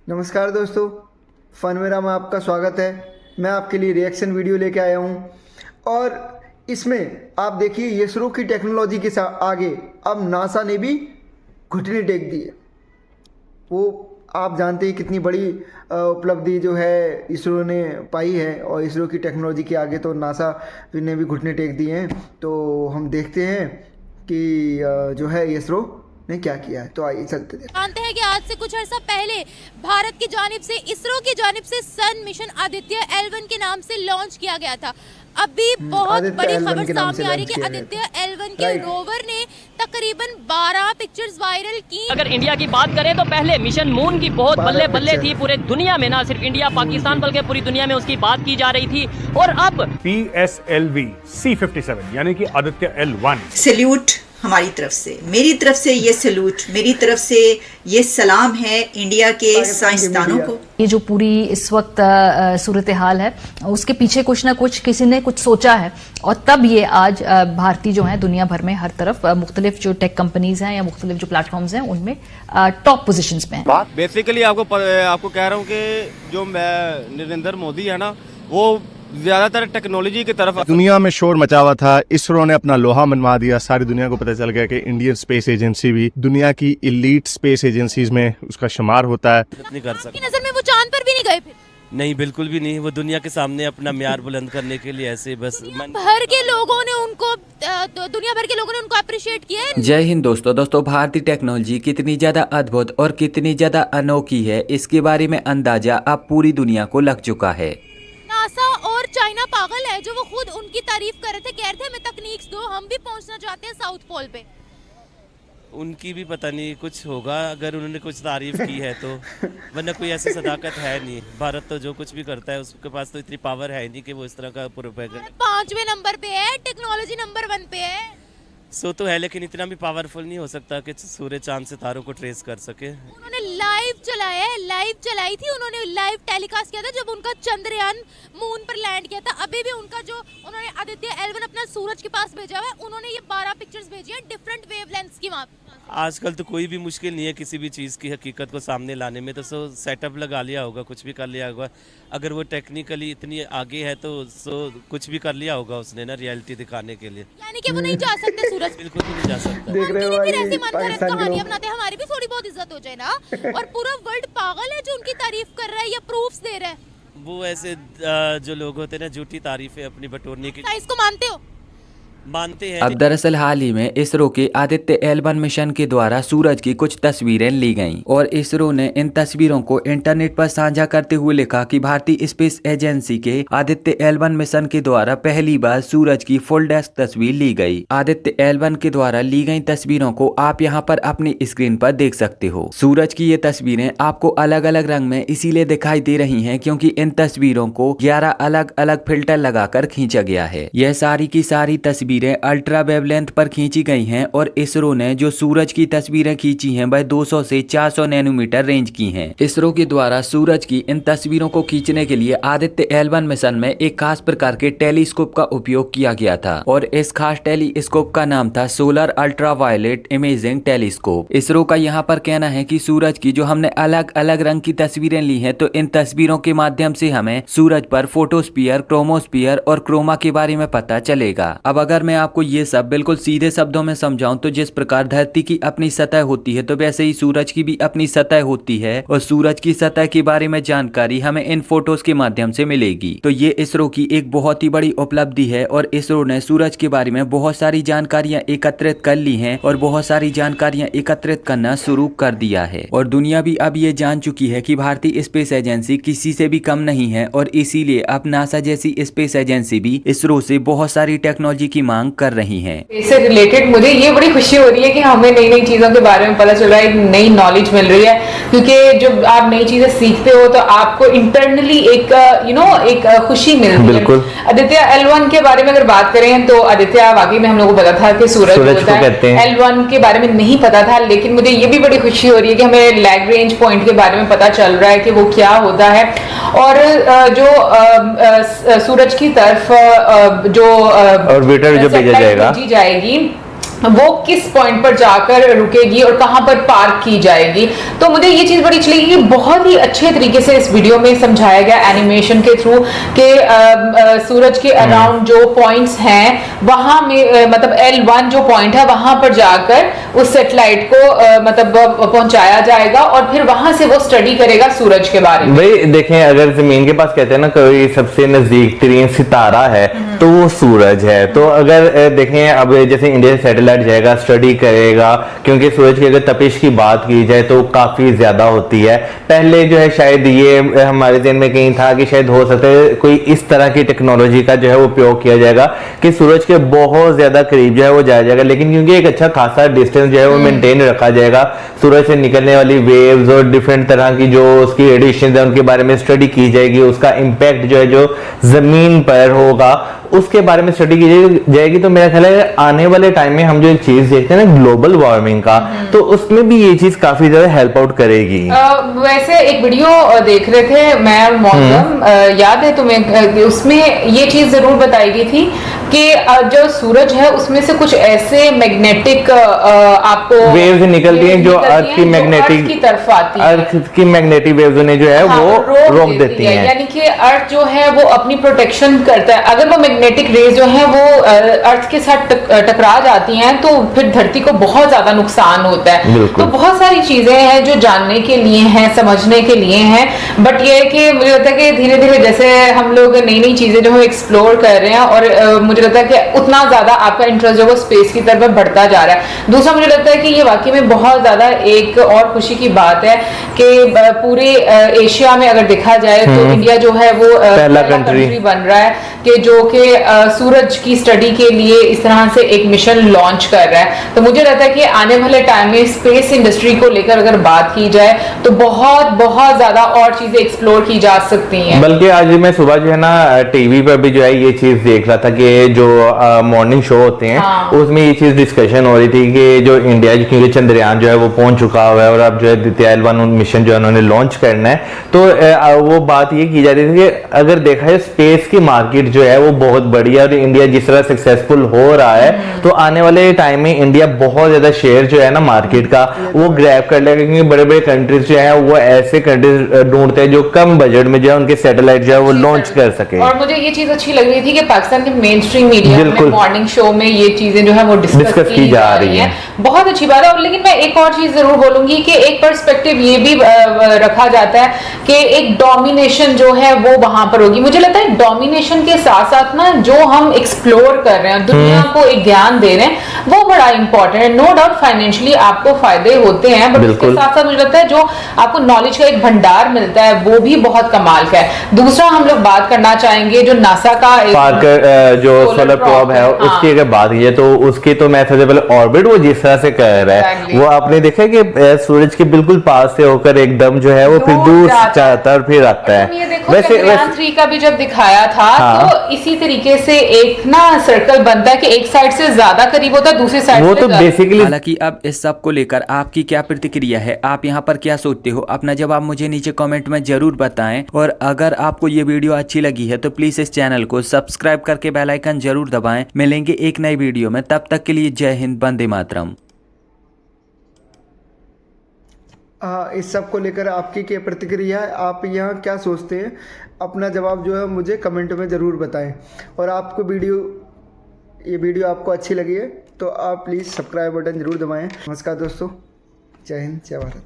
नमस्कार दोस्तों, फनवेरा में आपका स्वागत है। मैं आपके लिए रिएक्शन वीडियो लेके आया हूँ और इसमें आप देखिए इसरो की टेक्नोलॉजी के आगे अब नासा ने भी घुटने टेक दिए। वो आप जानते हैं कितनी बड़ी उपलब्धि जो है इसरो ने पाई है और इसरो की टेक्नोलॉजी के आगे तो नासा ने भी घुटने टेक दिए हैं। तो हम देखते हैं कि जो है इसरो ने क्या किया है। तो आइए चलते हैं। जानते हैं कि आज से कुछ अर्सा पहले भारत की जानिब से इसरो की जानिब से सन मिशन आदित्य L1 के नाम से लॉन्च किया गया था। अभी बहुत बड़ी खबर सामने आ रही है कि आदित्य L1 के रोवर ने तकरीबन 12 पिक्चर्स वायरल की। अगर इंडिया की बात करें तो पहले मिशन मून की बहुत बल्ले बल्ले थी पूरे दुनिया में, ना सिर्फ इंडिया पाकिस्तान बल्कि पूरी दुनिया में उसकी बात की जा रही थी। और अब PSLV C57 यानी कि आदित्य L1 सैल्यूट हमारी तरफ से, मेरी तरफ से ये सैल्यूट, मेरी तरफ से ये सलाम है इंडिया के साइंसदानों को। ये जो पूरी इस वक्त सूरत हाल है उसके पीछे कुछ ना कुछ किसी ने कुछ सोचा है और तब ये आज भारतीय जो है दुनिया भर में हर तरफ मुख्तलिफ जो टेक कंपनीज हैं या मुख्तलिफ जो प्लेटफॉर्म्स हैं उनमें टॉप पोजीशंस पे हैं। बेसिकली आपको कह रहा हूँ कि जो नरेंद्र मोदी है ना, वो ज्यादातर टेक्नोलॉजी की तरफ। दुनिया में शोर मचा हुआ था, इसरो ने अपना लोहा मनवा दिया। सारी दुनिया को पता चल गया कि इंडियन स्पेस एजेंसी भी दुनिया की इलीट स्पेस एजेंसीज में उसका शुमार होता है। नहीं कर सकते। आपकी नजर में वो चांद पर भी नहीं गए फिर? नहीं, बिल्कुल भी नहीं। वो दुनिया के सामने अपना म्यार बुलंद करने के लिए ऐसे बस भर के लोगों ने उनको दुनिया भर के लोगों ने उनको अप्रिशिएट किया है। जय हिंद दोस्तों, भारतीय टेक्नोलॉजी कितनी ज्यादा अद्भुत और कितनी ज्यादा अनोखी है इसके बारे में अंदाजा अब पूरी दुनिया को लग चुका है। नासा और चाइना पागल है जो वो खुद उनकी तारीफ कर रहे थे, कह रहे थे हमें तकनीक्स दो, हम भी पहुंचना चाहते हैं साउथ पोल पे। उनकी भी पता नहीं कुछ होगा अगर उन्होंने कुछ तारीफ की है तो, वरना कोई ऐसी सदाकत है नहीं। भारत तो जो कुछ भी करता है उसके पास तो इतनी पावर है नहीं कि वो इस तरह का प्रोपेगेंडा। 5वें नंबर पे है, टेक्नोलॉजी नंबर 1 पे है। सो तो है, लेकिन इतना भी पावरफुल नहीं हो सकता कि सूरज चांद सितारों को ट्रेस कर सके। उन्होंने लाइव चलाया है, लाइव चलाई थी उन्होंने, लाइव टेलीकास्ट किया था जब उनका चंद्रयान मून पर लैंड किया था। अभी भी उनका जो उन्होंने आदित्य L1 अपना सूरज के पास भेजा है, उन्होंने ये 12 पिक्चर्स भेजी है डिफरेंट वेवलेंथ्स की। वहाँ आजकल तो कोई भी मुश्किल नहीं है किसी भी चीज़ की हकीकत को सामने लाने में। तो सो सेटअप लगा लिया होगा, कुछ भी कर लिया होगा। अगर वो टेक्निकली इतनी आगे है तो सो कुछ भी कर लिया होगा उसने ना, रियलिटी दिखाने के लिए। यानी कि वो नहीं जा सकते सूरज। बिल्कुल भी नहीं जा सकता। देख रहे हो भाई, ऐसी मन करे पाकिस्तान कहानियां बनाते हैं, हमारी भी थोड़ी बहुत इज्जत हो जाए ना। और पूरा वर्ल्ड पागल है जो उनकी तारीफ कर रहा है या प्रूफ्स दे रहा है। वो ऐसे जो लोग होते हैं ना, झूठी तारीफें अपनी बटोरने की। इसको मानते हो? मानते हैं। अब दरअसल हाल ही में इसरो के आदित्य L1 मिशन के द्वारा सूरज की कुछ तस्वीरें ली गईं और इसरो ने इन तस्वीरों को इंटरनेट पर साझा करते हुए लिखा कि भारतीय स्पेस एजेंसी के आदित्य L1 मिशन के द्वारा पहली बार सूरज की फुल डेस्क तस्वीर ली गई। आदित्य L1 के द्वारा ली गई तस्वीरों को आप यहाँ पर अपनी स्क्रीन पर देख सकते हो। सूरज की ये तस्वीरें आपको अलग अलग रंग में इसीलिए दिखाई दे रही है क्योंकि इन तस्वीरों को 11 अलग अलग फिल्टर लगाकर खींचा गया है। यह सारी की सारी तस्वीरें अल्ट्रा वेवलेंथ पर खींची गई हैं और इसरो ने जो सूरज की तस्वीरें खींची हैं वह 200 से 400 नैनोमीटर रेंज की हैं। इसरो के द्वारा सूरज की इन तस्वीरों को खींचने के लिए आदित्य L1 मिशन में एक खास प्रकार के टेलीस्कोप का उपयोग किया गया था और इस खास टेलीस्कोप का नाम था solar ultraviolet imaging telescope. ISRO का यहाँ पर कहना है कि सूरज की जो हमने अलग अलग रंग की तस्वीरें ली हैं तो इन तस्वीरों के माध्यम से हमें सूरज पर फोटोस्फीयर, क्रोमोस्फीयर और क्रोमा के बारे में पता चलेगा। अब अगर मैं आपको ये सब बिल्कुल सीधे शब्दों में समझाऊं तो जिस प्रकार धरती की अपनी सतह होती है तो वैसे ही सूरज की भी अपनी सतह होती है और सूरज की सतह के बारे में जानकारी हमें इन फोटोज के माध्यम से मिलेगी। तो ये इसरो की एक बहुत ही बड़ी उपलब्धि है और इसरो ने सूरज के बारे में बहुत सारी जानकारियां एकत्रित कर ली हैं और बहुत सारी जानकारियां एकत्रित करना शुरू कर दिया है और दुनिया भी अब ये जान चुकी है कि भारतीय स्पेस एजेंसी किसी से भी कम नहीं है और इसीलिए अब नासा जैसी स्पेस एजेंसी भी इसरो से बहुत सारी टेक्नोलॉजी की मांग कर रही हैं। इससे रिलेटेड मुझे ये बड़ी खुशी हो रही है कि हमें नई नई चीजों के बारे में पता चल रहा है, एक नई नॉलेज मिल रही है क्योंकि जब आप नई चीजें सीखते हो तो आपको इंटरनली एक एक खुशी मिलती है। आदित्य L1 के बारे में अगर बात करें तो आदित्य वाकई में हम लोगों को पता था कि सूरज होता है, L1 के बारे में नहीं पता था, लेकिन मुझे ये भी बड़ी खुशी हो रही है कि हमें लैग्रेंज पॉइंट के बारे में पता चल रहा है कि वो क्या होता है और जो सूरज की तरफ जो ऑर्बिटर जो भेजा जाएगी वो किस पॉइंट पर जाकर रुकेगी और कहां पर पार्क की जाएगी। तो मुझे ये चीज बड़ी अच्छी लगी कि बहुत ही अच्छे तरीके से इस वीडियो में समझाया गया एनिमेशन के थ्रू कि सूरज के अराउंड जो पॉइंट्स हैं वहां में मतलब L1 जो पॉइंट है वहां पर जाकर उस सैटेलाइट को मतलब पहुंचाया जाएगा और फिर वहां से वो स्टडी करेगा सूरज के बारे में। भाई देखें, अगर जमीन के पास कहते हैं ना कोई सबसे नजदीक तरीन सितारा है तो वो सूरज है। तो अगर देखें अब जैसे इंडिया सैटेलाइट जाएगा, स्टडी करेगा, क्योंकि सूरज की अगर तपिश की बात की जाए तो काफी ज्यादा होती है। पहले जो है शायद ये हमारे दिन में कहीं था कि शायद हो सकता है कोई इस तरह की टेक्नोलॉजी का जो है उपयोग किया जाएगा कि सूरज के बहुत ज्यादा करीब जो है वो जाया जाएगा, लेकिन क्योंकि एक अच्छा खासा डिस्टेंस जो है वो मेंटेन रखा जाएगा, सूरज से निकलने वाली वेव्स और डिफरेंट तरह की जो उसकी रेडिएशन है उनके बारे में स्टडी की जाएगी, उसका इम्पैक्ट जो है जो जमीन पर होगा उसके बारे में स्टडी की जाएगी। तो मेरा ख्याल है आने वाले टाइम में हम जो एक चीज देखते हैं ना ग्लोबल वार्मिंग का, तो उसमें भी ये चीज काफी ज्यादा हेल्प आउट करेगी। वैसे एक वीडियो देख रहे थे मैं और मौसम, याद है तुम्हें, उसमें ये चीज जरूर बताई गई थी कि जो सूरज है उसमें से कुछ ऐसे मैग्नेटिक आपको वेव्स निकलती हैं जो अर्थ की मैग्नेटिक की तरफ आती है, अर्थ की मैग्नेटिक वेव्स उन्हें जो है वो रोक देती हैं। यानी कि अर्थ जो है वो अपनी प्रोटेक्शन करता है। अगर वो मैग्नेटिक रेज जो है वो अर्थ के साथ टकरा जाती हैं तो फिर धरती को बहुत ज्यादा नुकसान होता है। तो बहुत सारी चीजें हैं जो जानने के लिए हैं, समझने के लिए हैं, बट ये है कि मुझे लगता है कि धीरे धीरे जैसे हम लोग नई नई चीजें जो है एक्सप्लोर कर रहे हैं और मुझे लगता है कि उतना ज्यादा आपका इंटरेस्ट जो है स्पेस की तरफ बढ़ता जा रहा है। दूसरा मुझे लगता है कि ये वाकई में बहुत ज्यादा एक और खुशी की बात है कि पूरे एशिया में अगर देखा जाए तो इंडिया जो है वो पहला कंट्री बन रहा है कि जो कि सूरज की स्टडी के लिए इस तरह से एक मिशन लॉन्च कर रहा है। तो मुझे लगता है कि आने वाले टाइम में स्पेस इंडस्ट्री को लेकर अगर बात की जाए तो बहुत बहुत ज्यादा और चीजें एक्सप्लोर की जा सकती हैं। बल्कि आज मैं सुबह जो है ना टीवी पर भी जो है ये चीज देख रहा था कि जो मॉर्निंग शो होते हैं उसमें ये चीज डिस्कशन हो रही थी कि जो इंडिया क्योंकि चंद्रयान जो है वो पहुंच चुका हुआ है और अब जो है द्वितीय L1 मिशन जो है उन्होंने लॉन्च करना है, तो वो बात ये की जा रही थी कि अगर देखा है स्पेस की मार्केट जो है वो बहुत बड़ी है और इंडिया जिस तरह सक्सेसफुल हो रहा है तो आने वाले टाइम में इंडिया बहुत ज्यादा शेयर जो है ना मार्केट का वो ग्रैब कर लेगा, क्योंकि बड़े बड़े कंट्रीज जो है वो ऐसे कंट्रीज ढूंढते हैं जो कम बजट में जो है उनके सैटेलाइट जो है वो लॉन्च कर सके। और मुझे ये चीज अच्छी लग रही थी कि पाकिस्तान के मेन स्ट्रीम मीडिया में मॉर्निंग शो में ये चीजें जो है वो डिस्कस की जा रही है, बहुत अच्छी बात है। और लेकिन मैं एक और चीज जरूर बोलूंगी कि एक पर्सपेक्टिव ये भी रखा जाता है कि एक डोमिनेशन जो है वो वहां पर होगी। मुझे लगता है डोमिनेशन के साथ साथ ना जो हम एक्सप्लोर कर रहे हैं, दुनिया को एक ज्ञान दे रहे हैं, वो बड़ा इंपॉर्टेंट है। नो डाउट फाइनेंशियली आपको फायदे होते हैं, बट उसके साथ साथ मुझे लगता है जो आपको नॉलेज का एक भंडार मिलता है वो भी बहुत कमाल का है। दूसरा हम लोग बात करना चाहेंगे जो नासा का पार्कर जो सोलर प्रोब है उसकी अगर बात की तो उसकी तो मैं सबसे पहले ऑर्बिट वो जिस तरह से कर रहा है वो आपने देखा कि सूरज के बिल्कुल पास से होकर एकदम जो है वो फिर दूर जाता है और फिर आता है। वैसे 3 का भी जब दिखाया था तो इसी तरीके से एक ना सर्कल बनता है कि एक साइड से ज्यादा करीब होता है, दूसरी साइड वो तो बेसिकली। हालांकि अब इस सब को लेकर आपकी क्या प्रतिक्रिया है, आप यहाँ पर क्या सोचते हो, अपना जवाब मुझे नीचे कमेंट में जरूर बताएं। और अगर आपको ये वीडियो अच्छी लगी है तो प्लीज इस चैनल को सब्सक्राइब करके बेल आइकन जरूर दबाएं। मिलेंगे एक नई वीडियो में, तब तक के लिए जय हिंद, वंदे मातरम। इस सब को लेकर आपकी क्या प्रतिक्रिया है, आप यहाँ क्या सोचते हैं, अपना जवाब जो है मुझे कमेंट में ज़रूर बताएं। और आपको ये वीडियो आपको अच्छी लगी है तो आप प्लीज़ सब्सक्राइब बटन ज़रूर दबाएं। नमस्कार दोस्तों, जय हिंद, जय भारत।